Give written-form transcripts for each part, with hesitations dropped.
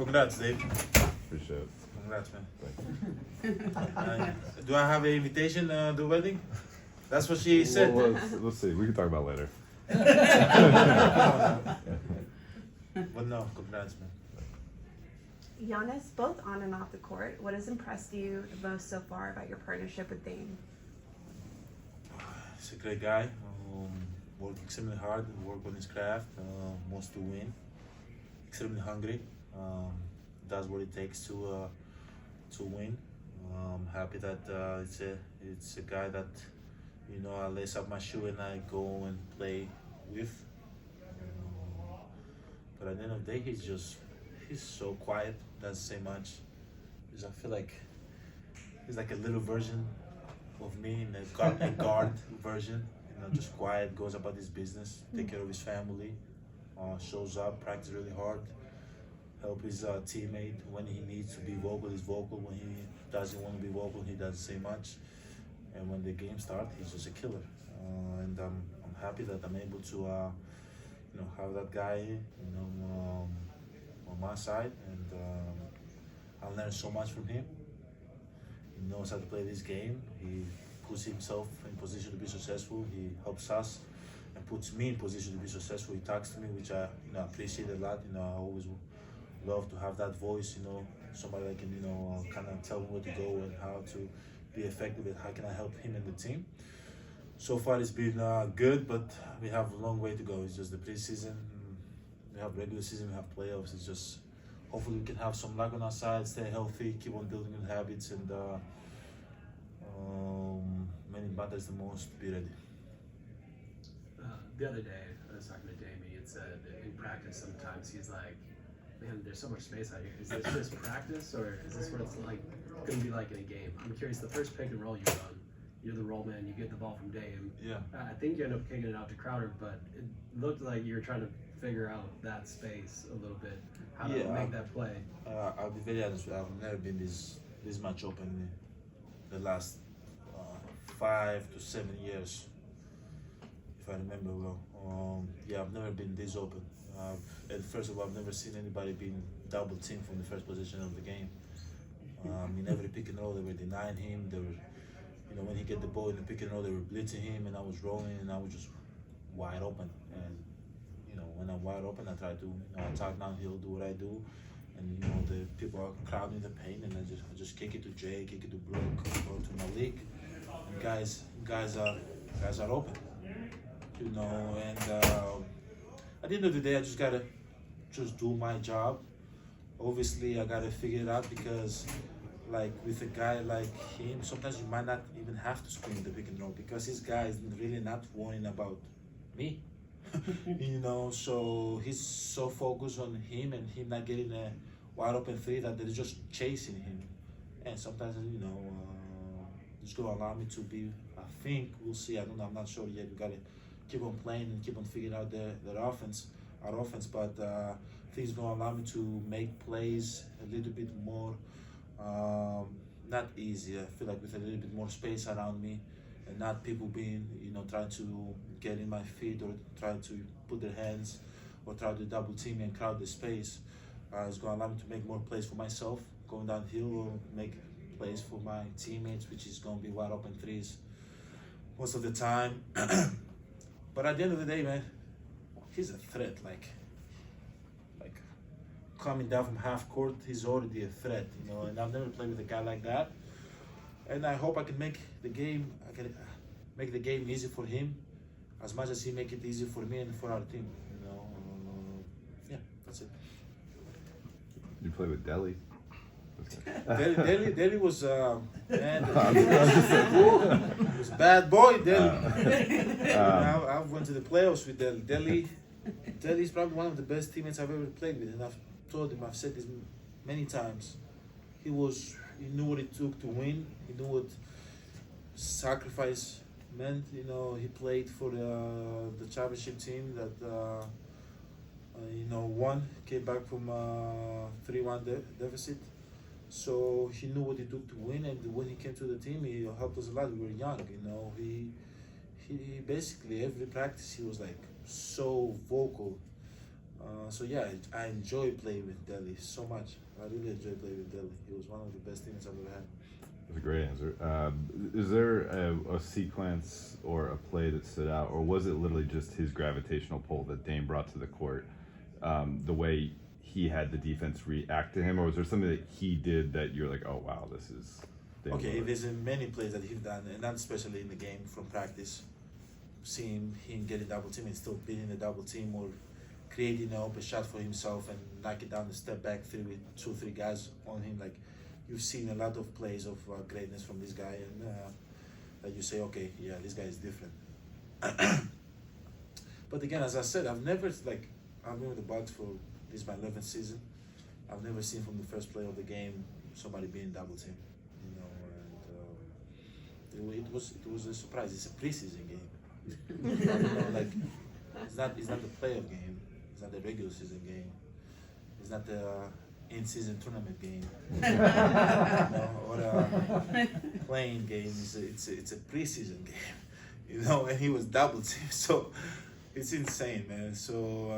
Congrats, Dave. Appreciate it. Congrats, man. Thanks. Do I have an invitation to the wedding? That's what she said. Well, let's see. We can talk about it later. But no, congrats, man. Giannis, both on and off the court, what has impressed you the most so far about your partnership with Dame? He's a great guy. Works extremely hard, work on his craft, wants to win. Extremely hungry. Does what it takes to win. Happy that it's a guy that I lace up my shoe and I go and play with. But at the end of the day, he's so quiet. Doesn't say much. I feel like he's like a little version of me in a guard version. Just quiet, goes about his business, take care of his family, shows up, practice really hard, help his teammate when he needs to be vocal. He's vocal. When he doesn't want to be vocal, he doesn't say much. And when the game starts, he's just a killer. And I'm happy that I'm able to have that guy on my side, and I learned so much from him. He knows how to play this game. He puts himself in position to be successful. He helps us and puts me in position to be successful. He talks to me, which I appreciate a lot. I always love to have that voice. Somebody that can kind of tell me where to go and how to be effective and how can I help him and the team. So far it's been good, but we have a long way to go. It's just the preseason. We have regular season, we have playoffs. It's just hopefully we can have some luck on our side, stay healthy, keep on building good habits, and when it matters the most, be ready. The other day, I was talking to Damie, and said in practice sometimes he's like, man, there's so much space out here. Is this just practice, or is this what it's like going to be like in a game? I'm curious, the first pick and roll you run, you're the roll man, you get the ball from Dame. Yeah. I think you end up kicking it out to Crowder, but it looked like you were trying to figure out that space a little bit, how to make that play. I'll be very honest with you, I've never been this much open in the last 5 to 7 years, if I remember well. I've never been this open. And first of all, I've never seen anybody being double teamed from the first position of the game. In every pick and roll, they were denying him. They were, when he get the ball in the pick and roll, they were blitzing him, and I was rolling, and I was just wide open. And when I'm wide open, I try to attack downhill, do what I do, and the people are crowding the paint, and I just kick it to Jay, kick it to Brooke, or to Malik, and guys are open, and at the end of the day, I just gotta do my job. Obviously, I gotta figure it out because, like with a guy like him, sometimes you might not even have to screen the pick and roll because his guy is really not worrying about me. So he's so focused on him and him not getting a wide open three that they're just chasing him. And sometimes, it's gonna allow me to be, I think, we'll see, I don't know, I'm not sure yet. We gotta keep on playing and keep on figuring out our offense, but I think it's gonna allow me to make plays a little bit more, not easy. I feel like with a little bit more space around me, and not people being, trying to get in my feet or try to put their hands or try to double team me and crowd the space. It's going to allow me to make more plays for myself, going downhill, or make plays for my teammates, which is going to be wide open threes most of the time. But at the end of the day, man, he's a threat. Like coming down from half court, he's already a threat, and I've never played with a guy like that. And I hope I can make the game easy for him as much as he make it easy for me and for our team. That's it. You play with Delhi. Delhi was man. He was a bad boy. Delhi. I went to the playoffs with Delhi. Delhi is probably one of the best teammates I've ever played with, and I've told him, I've said this many times. He knew what it took to win. He knew what sacrifice meant. He played for the championship team that won, came back from 3-1 deficit. So he knew what it took to win, and when he came to the team, he helped us a lot. We were young, He basically every practice he was like so vocal. So yeah, I enjoy playing with Delhi so much. I really enjoy playing with Delhi. He was one of the best teams I've ever had. That's a great answer. Is there a sequence or a play that stood out, or was it literally just his gravitational pull that Dame brought to the court? The way he had the defense react to him, or was there something that he did that you're like, oh wow, this is Dame Okay, Lillard? there's many plays that he's done, and not especially in the game from practice. Seeing him get a double team and still beating the double team, or creating an open shot for himself and knock it down the step back three with 2-3 guys on him. Like, you've seen a lot of plays of greatness from this guy, and that you say, okay, yeah, this guy is different. But again, as I said, I've been with the Bucks for this is my 11th season. I've never seen from the first play of the game somebody being double team, and it was a surprise. It's a preseason game. It's not the playoff game. It's not the regular season game. It's not the in-season tournament game. Or a playing game. It's a preseason game. And he was double team. So it's insane, man. So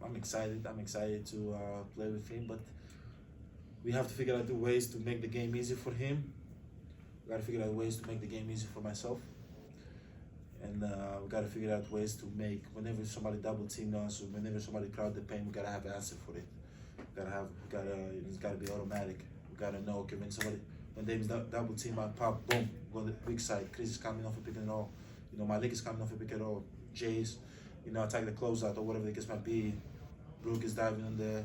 I'm excited. I'm excited to play with him, but we have to figure out the ways to make the game easy for him. We got to figure out ways to make the game easy for myself. And we got to figure out ways to make, whenever somebody double team us or whenever somebody crowd the paint, we got to have an answer for it. It's got to be automatic. We got to know, okay, when Dame's double team, I pop, boom, go on the weak side. Chris is coming off a pick and roll. Malik is coming off a pick and roll. Jay's, attack the closeout or whatever the case might be. Brooke is diving on the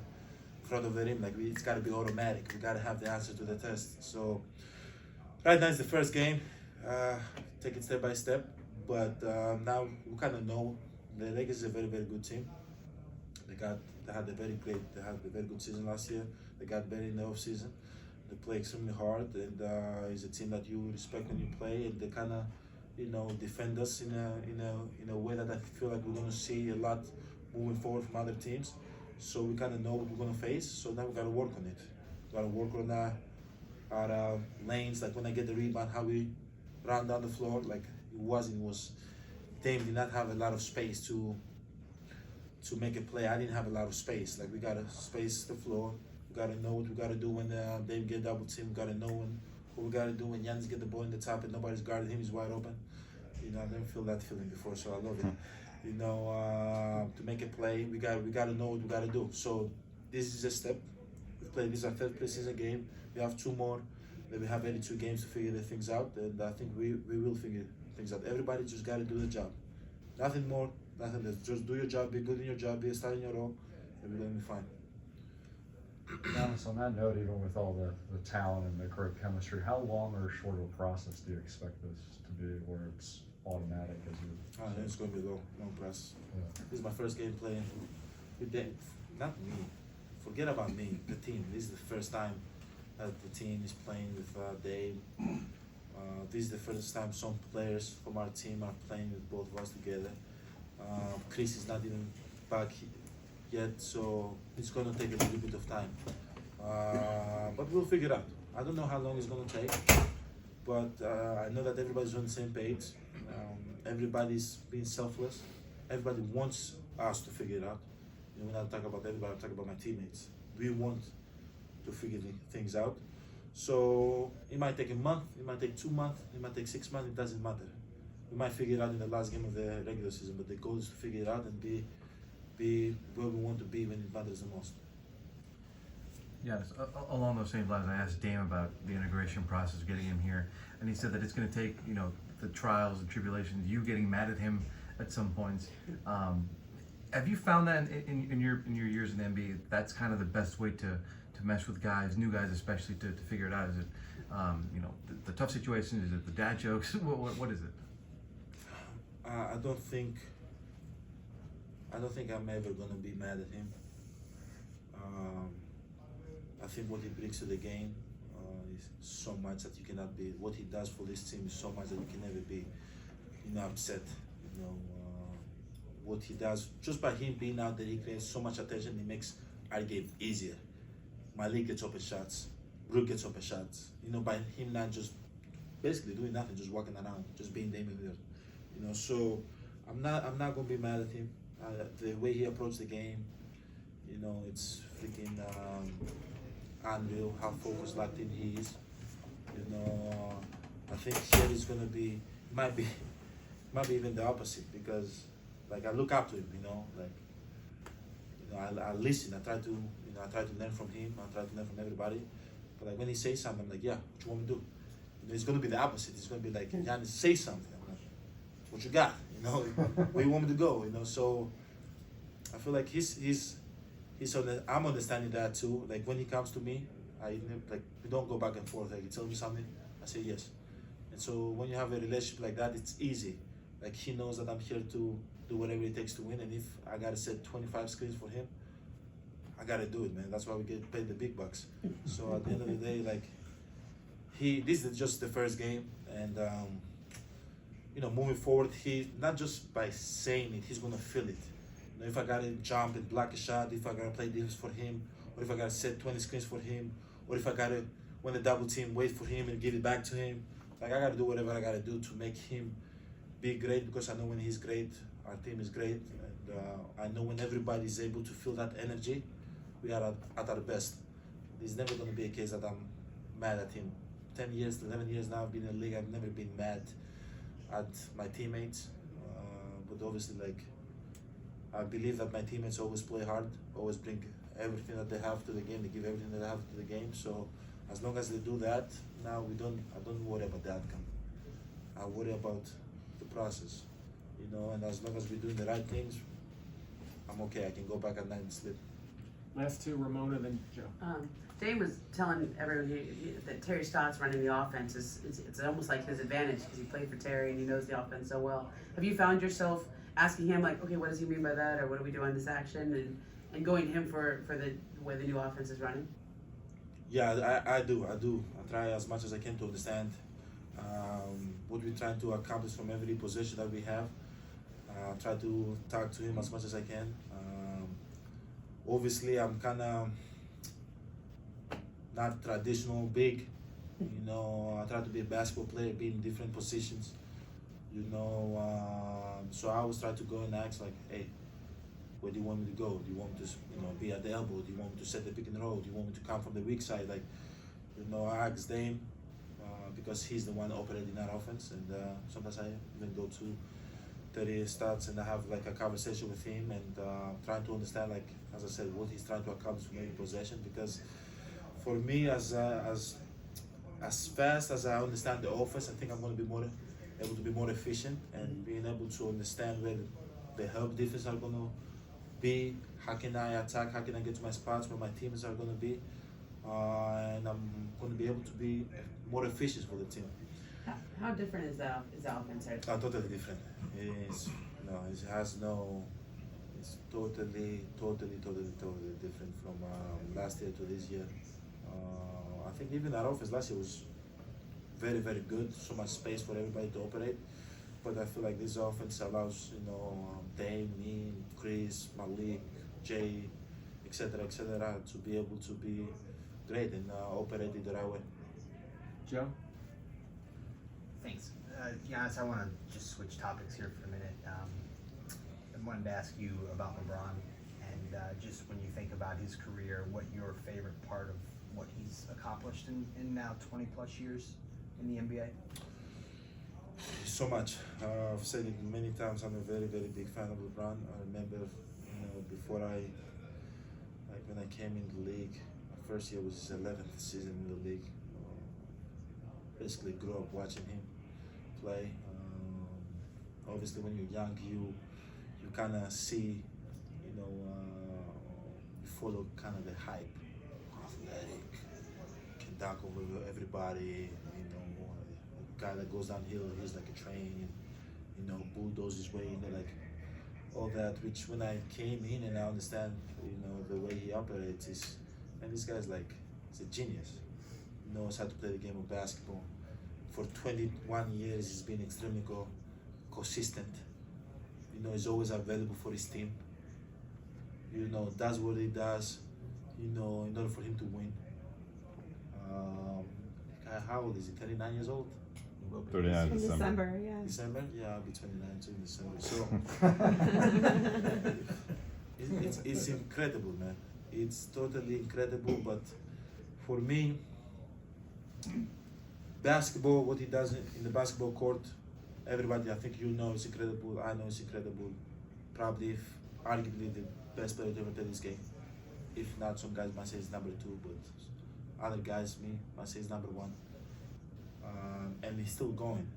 front of the rim. It's got to be automatic. We got to have the answer to the test. So right now it's the first game. Take it step by step. But now we kind of know the Lakers is a very, very good team. They had a very good season last year. They got better in the off season. They play extremely hard, and it's a team that you respect when you play. And they kind of, defend us in a way that I feel like we're gonna see a lot moving forward from other teams. So we kind of know what we're gonna face. So now we gotta work on it. We gotta work on our lanes, like when I get the rebound, how we run down the floor, like. Dame did not have a lot of space to make a play. I didn't have a lot of space. We gotta space the floor. We gotta know what we gotta do when Dame get double team. We gotta know what we gotta do when Giannis get the ball in the top and nobody's guarding him. He's wide open. I never feel that feeling before, so I love it. To make a play, we gotta know what we gotta do. So this is a step. This is our third preseason game. We have 2 more. Then we have 82 games to figure the things out, and I think we will figure things out. Everybody just got to do the job. Nothing more, nothing less. Just do your job, be good in your job, be a star in your role, and we're going to be fine. Giannis, on that note, even with all the talent and the great chemistry, how long or short of a process do you expect this to be where it's automatic as you? It's going to be long press. Yeah. This is my first game playing with them. Not me. Forget about me, the team. This is the first time that the team is playing with Dave. This is the first time some players from our team are playing with both of us together. Chris is not even back yet, so it's going to take a little bit of time. But we'll figure it out. I don't know how long it's going to take, but I know that everybody's on the same page. Everybody's being selfless. Everybody wants us to figure it out. When I talk about everybody, I talk about my teammates. We want to figure things out. So it might take a month, it might take 2 months, it might take 6 months, it doesn't matter. We might figure it out in the last game of the regular season, but the goal is to figure it out and be where we want to be when it matters the most. Yes, along those same lines, I asked Dame about the integration process, getting him here, and he said that it's going to take, the trials and tribulations, you getting mad at him at some points. Have you found that in your years in the NBA, that's kind of the best way to mesh with guys, new guys especially, to figure it out? Is it, the tough situations? Is it the dad jokes? What is it? I don't think I'm ever gonna be mad at him. I think what he brings to the game is so much that you cannot be. What he does for this team is so much that you can never be, upset. What he does just by him being out there, he creates so much attention. He makes our game easier. Malik gets open shots. Brooke gets open shots. By him not just basically doing nothing, just walking around, just being Damian Lillard. So I'm not gonna be mad at him. The way he approached the game, it's freaking unreal how focused, locked in he is. I think here is gonna be might be even the opposite because like I look up to him. I listen. I try to learn from him. I try to learn from everybody. But like when he says something, I'm like, yeah, what you want me to do? It's gonna be the opposite. It's gonna be like, Giannis, say something. I'm like, what you got? Where you want me to go? So I feel like I'm understanding that too. Like when he comes to me, we don't go back and forth. Like he tells me something, I say yes. And so when you have a relationship like that, it's easy. Like he knows that I'm here to do whatever it takes to win. And if I gotta set 25 screens for him, I gotta do it, man. That's why we get paid the big bucks. So at the end of the day, like this is just the first game, and moving forward, he not just by saying it, he's gonna feel it. If I gotta jump and block a shot, if I gotta play defense for him, or if I gotta set 20 screens for him, or if I gotta win the double team, wait for him and give it back to him. Like I gotta do whatever I gotta do to make him be great, because I know when he's great, our team is great, and I know when everybody is able to feel that energy, we are at our best. There's never gonna be a case that I'm mad at him. 10 years, 11 years now I've been in the league, I've never been mad at my teammates, but obviously like I believe that my teammates always play hard, always bring everything that they have to the game, they give everything that they have to the game. So as long as they do that, now I don't worry about the outcome. I worry about the process, and as long as we're doing the right things, I'm okay. I can go back at night and sleep. Last two, Ramona, then Joe. Dave was telling everyone that Terry Stotts running the offense it's almost like his advantage because he played for Terry and he knows the offense so well. Have you found yourself asking him like, okay, what does he mean by that, or what do we do on this action, and going to him for the way the new offense is running? Yeah, I do. I try as much as I can to understand what we're trying to accomplish from every position that we have. Try to talk to him as much as I can. Obviously, I'm kind of not traditional big. I try to be a basketball player, be in different positions. So I always try to go and ask like, hey, where do you want me to go? Do you want me to, be at the elbow? Do you want me to set the pick and roll? Do you want me to come from the weak side? Like, I ask Dame because he's the one operating that offense, and sometimes I even go to 30 stats and I have like a conversation with him and trying to understand, like as I said, what he's trying to accomplish from every possession. Because for me, as fast as I understand the offense, I think I'm going to be able to be more efficient and being able to understand where the help defense are going to be, how can I attack, how can I get to my spots where my teammates are going to be, and I'm going to be able to be more efficient for the team. How different is the offense? Totally different. It's totally different from last year to this year. I think even our offense last year was very, very good. So much space for everybody to operate. But I feel like this offense allows, Dame, me, Chris, Malik, Jay, etc., to be able to be great and operate it the right way. Joe? Thanks. Giannis, I want to just switch topics here for a minute. I wanted to ask you about LeBron and just when you think about his career, what your favorite part of what he's accomplished in now 20 plus years in the NBA? So much. I've said it many times. I'm a very, very big fan of LeBron. I remember, before when I came in the league, my first year was his 11th season in the league. Basically grew up watching him play. Obviously, when you're young, you kind of see, you follow kind of the hype. Athletic, can dunk over everybody. A guy that goes downhill, he's like a train. Bulldoze his way. Like all that. Which when I came in and I understand, the way he operates is, and this guy's like, he's a genius. Knows how to play the game of basketball. For 21 years, he's been extremely consistent. He's always available for his team. Does what he does, in order for him to win. How old is he? 39 years old? He will be. 39 In December. December, yeah. December? Yeah, I'll be 29 too in December. So it's incredible, man. It's totally incredible. But for me, basketball, what he does in the basketball court, everybody, I think you know, is incredible. I know it's incredible. Probably, arguably, the best player to ever play this game. If not, some guys might say he's number 2, but other guys, me, might say he's number 1. And he's still going.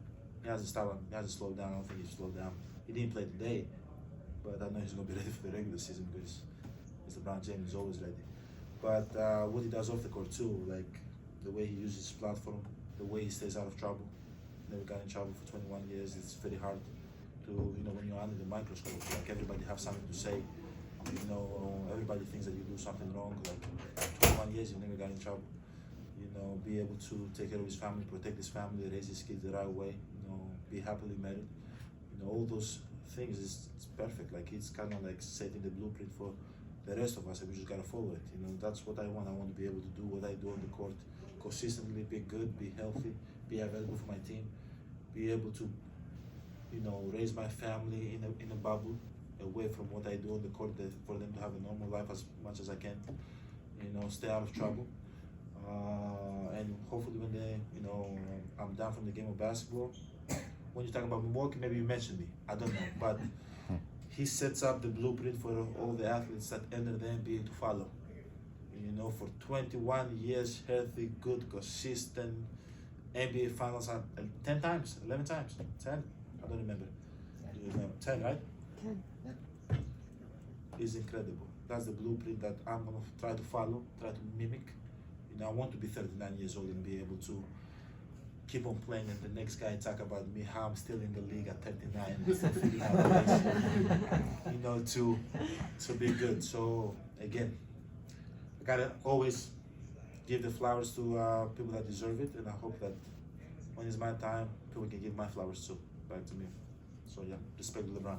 He hasn't stopped. He hasn't slowed down. I don't think he's slowed down. He didn't play today, but I know he's gonna be ready for the regular season because it's LeBron James. He's always ready. But what he does off the court too, like the way he uses his platform, the way he stays out of trouble. Never got in trouble for 21 years. It's very hard to, when you're under the microscope, like everybody have something to say. Everybody thinks that you do something wrong. Like 21 years, you never got in trouble. Be able to take care of his family, protect his family, raise his kids the right way, be happily married. All those things it's perfect. Like it's kind of like setting the blueprint for the rest of us, and we just gotta follow it. That's what I want. I want to be able to do what I do on the court consistently, be good, be healthy, be available for my team, be able to, raise my family in a bubble away from what I do on the court, for them to have a normal life as much as I can, stay out of trouble. And hopefully when I'm done from the game of basketball, when you talk about Milwaukee, maybe you mentioned me, I don't know, but he sets up the blueprint for all the athletes that enter the NBA to follow. For 21 years, healthy, good, consistent, NBA Finals 10 times, 11 times, 10, I don't remember. 10, right? 10. It's incredible. That's the blueprint that I'm gonna try to follow, try to mimic. I want to be 39 years old and be able to keep on playing, and the next guy talk about me, how I'm still in the league at 39 and still figuring out ways, to be good. So again, I gotta always give the flowers to people that deserve it, and I hope that when it's my time, people can give my flowers too back to me. So yeah, respect LeBron.